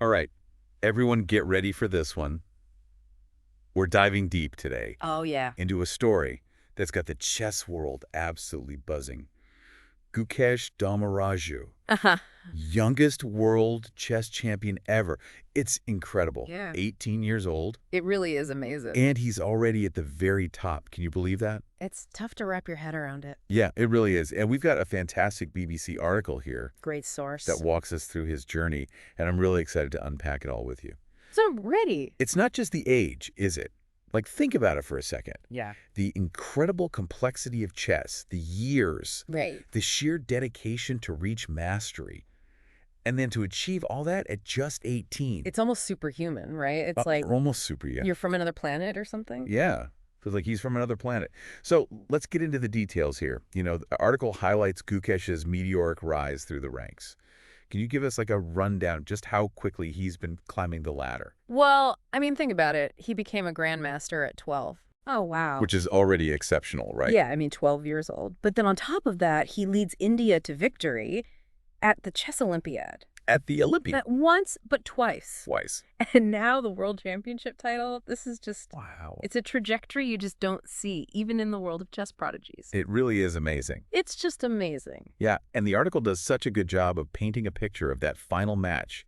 All right, everyone get ready for this one. We're diving deep today Oh, yeah. into a story that's got the chess world absolutely buzzing. Gukesh Dommaraju, Uh-huh. youngest world chess champion ever. It's incredible. Yeah. 18 years old, It really is amazing. and he's already at the very top. Can you believe that? It's tough to wrap your head around it. Yeah, it really is. And we've got a fantastic BBC article here Great source. that walks us through his journey, and I'm really excited to unpack it all with you. So I'm ready. It's not just the age, is it? Like, think about it for a second. Yeah. The incredible complexity of chess, the years, Right. the sheer dedication to reach mastery, and then to achieve all that at just 18. It's almost superhuman, right? It's like almost super, yeah. you're from another planet or something. Yeah. Feels like he's from another planet. So let's get into the details here. You know, the article highlights Gukesh's meteoric rise through the ranks. Can you give us like a rundown just how quickly he's been climbing the ladder? Well, I mean, think about it. He became a grandmaster at 12. Oh, wow. Which is already exceptional, right? Yeah, I mean, 12 years old. But then on top of that, he leads India to victory at the Chess Olympiad. At the Olympiad. Not once, but twice. Twice. And now the world championship title. This is just, Wow. it's a trajectory you just don't see, even in the world of chess prodigies. It really is amazing. It's just amazing. Yeah, and the article does such a good job of painting a picture of that final match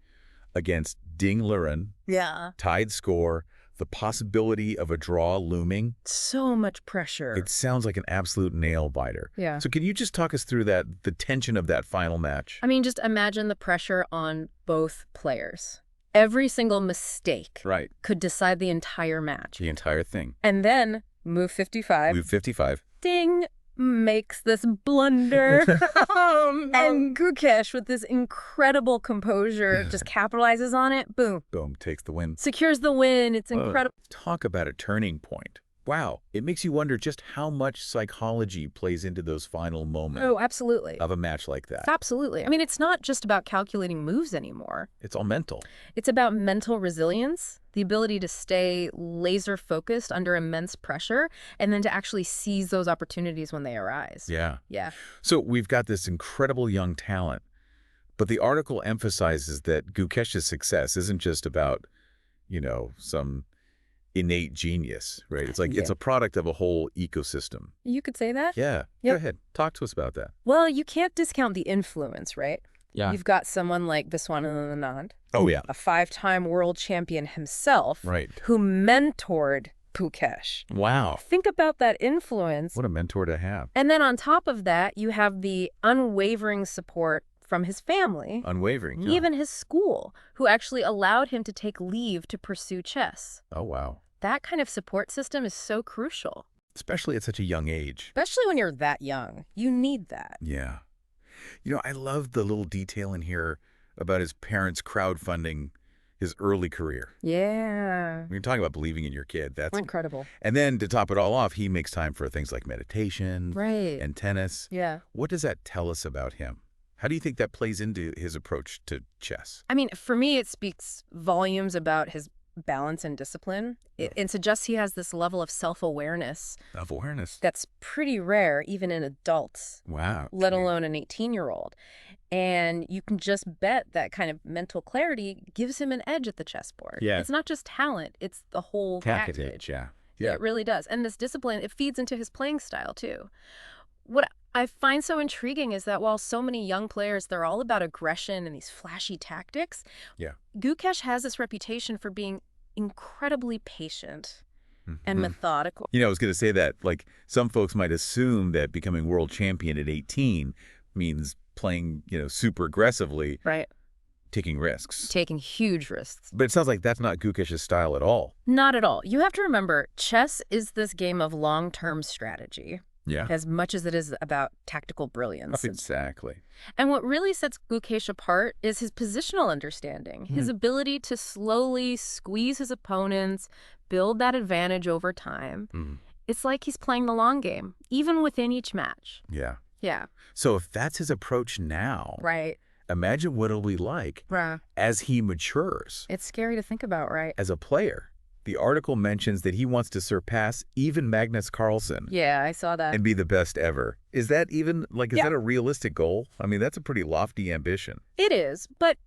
against Ding Liren, Yeah. tied score, the possibility of a draw looming. So much pressure. It sounds like an absolute nail-biter. Yeah. So can you just talk us through the tension of that final match? I mean, just imagine the pressure on both players. Every single mistake Right. could decide the entire match. The entire thing. And then, move 55, Move 55. Ding makes this blunder. And Gukesh, with this incredible composure, just capitalizes on it. Boom. Boom, takes the win. Secures the win. It's incredible. Talk about a turning point. Wow. It makes you wonder just how much psychology plays into those final moments Oh, absolutely. of a match like that. Absolutely. I mean, it's not just about calculating moves anymore. It's all mental. It's about mental resilience, the ability to stay laser focused under immense pressure, and then to actually seize those opportunities when they arise. Yeah. Yeah. So we've got this incredible young talent, but the article emphasizes that Gukesh's success isn't just about, you know, some innate genius, right? It's like it's Yeah. a product of a whole ecosystem. You could say that? Yeah. Yep. Go ahead. Talk to us about that. Well, you can't discount the influence, right? Yeah. You've got someone like Viswanathan Anand, Oh, yeah. a 5-time world champion himself, Right. who mentored Gukesh. Wow. Think about that influence. What a mentor to have. And then on top of that, you have the unwavering support from his family, Unwavering. Yeah. even his school, who actually allowed him to take leave to pursue chess. Oh, wow. That kind of support system is so crucial, Especially at such a young age. especially when you're that young. You need that. Yeah. You know, I love the little detail in here about his parents crowdfunding his early career. Yeah. When you're talking about believing in your kid, that's... Incredible. And then to top it all off, he makes time for things like meditation Right. and tennis. Yeah. What does that tell us about him? How do you think that plays into his approach to chess? I mean, for me, it speaks volumes about his balance and discipline. It suggests he has this level of self-awareness Of awareness. that's pretty rare even in adults, Wow. let alone an 18-year-old. And you can just bet that kind of mental clarity gives him an edge at the chessboard. Yeah. It's not just talent, it's the whole package. Yeah. Yeah, it really does. And this discipline, it feeds into his playing style, too. What I find so intriguing is that while so many young players, they're all about aggression and these flashy tactics, Yeah. Gukesh has this reputation for being incredibly patient and Mhm. methodical. You know, I was going to say that, like, some folks might assume that becoming world champion at 18 means playing, you know, super aggressively, Right. taking risks. Taking huge risks. But it sounds like that's not Gukesh's style at all. Not at all. You have to remember, chess is this game of long-term strategy Yeah. as much as it is about tactical brilliance. Exactly. And what really sets Gukesh apart is his positional understanding, his ability to slowly squeeze his opponents, build that advantage over time. Mm. It's like he's playing the long game, even within each match. Yeah. Yeah. So if that's his approach now, Right. imagine what it'll be like Right. as he matures It's scary to think about, right? as a player. The article mentions that he wants to surpass even Magnus Carlsen Yeah, I saw that. and be the best ever. Is that even, like, is Yeah. that a realistic goal? I mean, that's a pretty lofty ambition. It is, but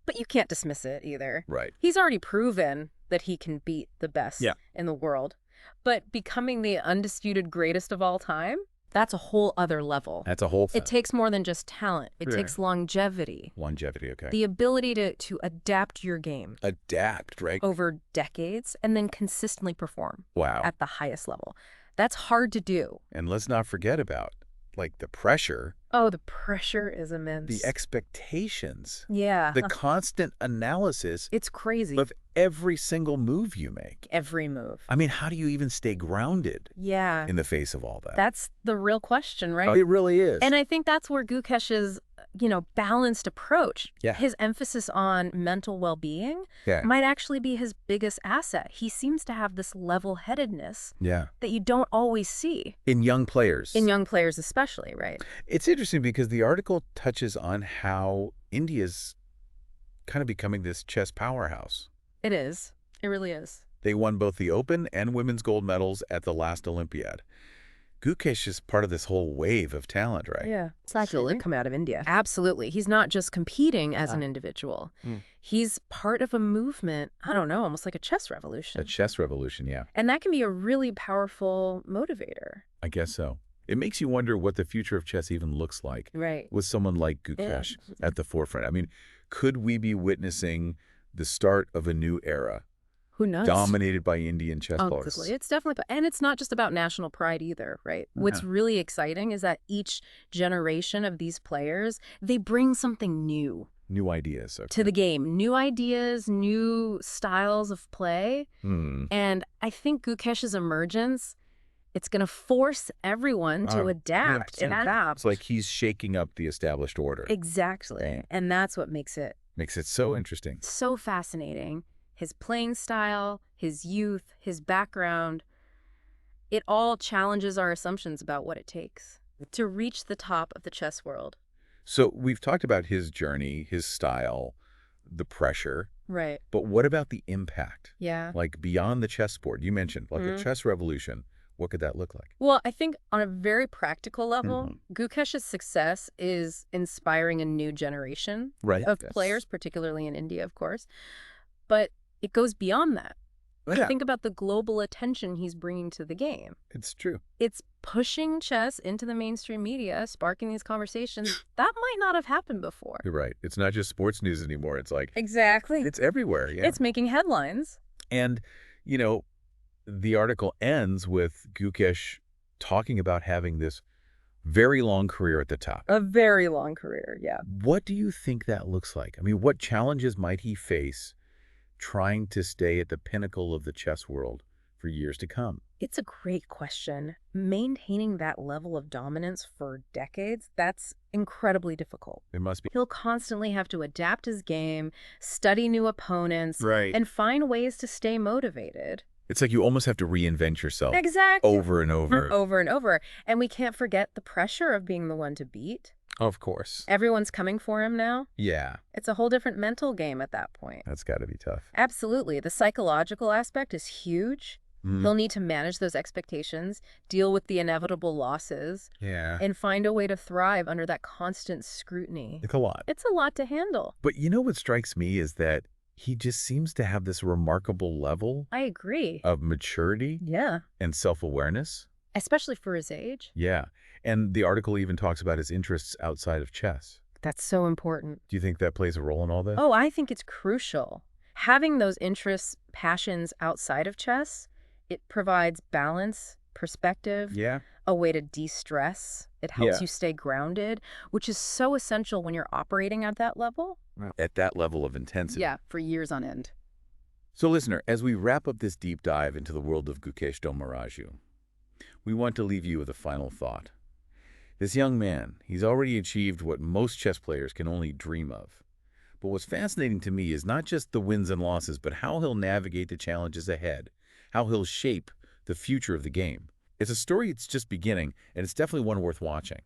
But you can't dismiss it either. Right. He's already proven that he can beat the best Yeah. in the world. But becoming the undisputed greatest of all time, that's a whole other level. That's a whole thing. It takes more than just talent. It Yeah. takes longevity. Longevity, okay. The ability to adapt your game Adapt, right? over decades and then consistently perform Wow. at the highest level. That's hard to do. And let's not forget about, like, the pressure, Oh, the pressure is immense. the expectations, Yeah. the constant analysis It's crazy. of every single move you make. Every move. I mean, how do you even stay grounded Yeah. in the face of all that? That's the real question, right? Oh, it really is. And I think that's where Gukesh's, balanced approach, Yeah. his emphasis on mental well-being Yeah. might actually be his biggest asset. He seems to have this level-headedness Yeah. that you don't always see In young players. in young players especially, right? It's interesting because the article touches on how India's kind of becoming this chess powerhouse. It is. It really is. They won both the Open and women's gold medals at the last Olympiad. Gukesh is part of this whole wave of talent, right? Yeah. Actually, come out of India. Absolutely. He's not just competing as an individual. Mm. He's part of a movement, I don't know, almost like a chess revolution. A chess revolution, yeah. And that can be a really powerful motivator. I guess so. It makes you wonder what the future of chess even looks like Right. with someone like Gukesh at the forefront. I mean, could we be witnessing the start of a new era Who knows? dominated by Indian chess players? Absolutely. It's definitely, and it's not just about national pride either, right? What's really exciting is that each generation of these players, they bring something new New ideas. Okay. to the game. New ideas, new styles of play. Hmm. And I think Gukesh's emergence, it's going to force everyone to Oh, adapt and adapt. It's like he's shaking up the established order. Exactly. And that's what makes it Makes it so interesting. so fascinating. His playing style, his youth, his background, it all challenges our assumptions about what it takes to reach the top of the chess world. So we've talked about his journey, his style, the pressure, Right. but what about the impact? Yeah. Like beyond the chessboard, you mentioned like a Mhm. chess revolution. What could that look like? Well, I think on a very practical level, Mm-hmm. Gukesh's success is inspiring a new generation Right. of players, particularly in India, of course. But it goes beyond that. Yeah, Think about the global attention he's bringing to the game. it's true. It's pushing chess into the mainstream media, sparking these conversations. That might not have happened before. You're right. It's not just sports news anymore. It's like, Exactly. it's everywhere. Yeah. It's making headlines. And, the article ends with Gukesh talking about having this very long career at the top. A very long career, yeah. What do you think that looks like? I mean, what challenges might he face trying to stay at the pinnacle of the chess world for years to come? It's a great question. Maintaining that level of dominance for decades, that's incredibly difficult. It must be. He'll constantly have to adapt his game, study new opponents, Right. and find ways to stay motivated. It's like you almost have to reinvent yourself Exactly. over and over. Over and over. And we can't forget the pressure of being the one to beat. Of course. Everyone's coming for him now. Yeah, It's a whole different mental game at that point. that's got to be tough. Absolutely. The psychological aspect is huge. Mhm. He'll need to manage those expectations, deal with the inevitable losses, Yeah. and find a way to thrive under that constant scrutiny. It's a lot. It's a lot to handle. But what strikes me is that he just seems to have this remarkable level I agree. of maturity Yeah. and self-awareness. Especially for his age. Yeah. And the article even talks about his interests outside of chess. That's so important. Do you think that plays a role in all this? Oh, I think it's crucial. Having those interests, passions outside of chess, it provides balance, perspective, Yeah. a way to de-stress. It helps Yeah. you stay grounded, which is so essential when you're operating at that level. At that level of intensity. Yeah, for years on end. So listener, as we wrap up this deep dive into the world of Gukesh Dommaraju, we want to leave you with a final thought. This young man, he's already achieved what most chess players can only dream of. But what's fascinating to me is not just the wins and losses, but how he'll navigate the challenges ahead, how he'll shape the future of the game. It's a story that's just beginning, and it's definitely one worth watching.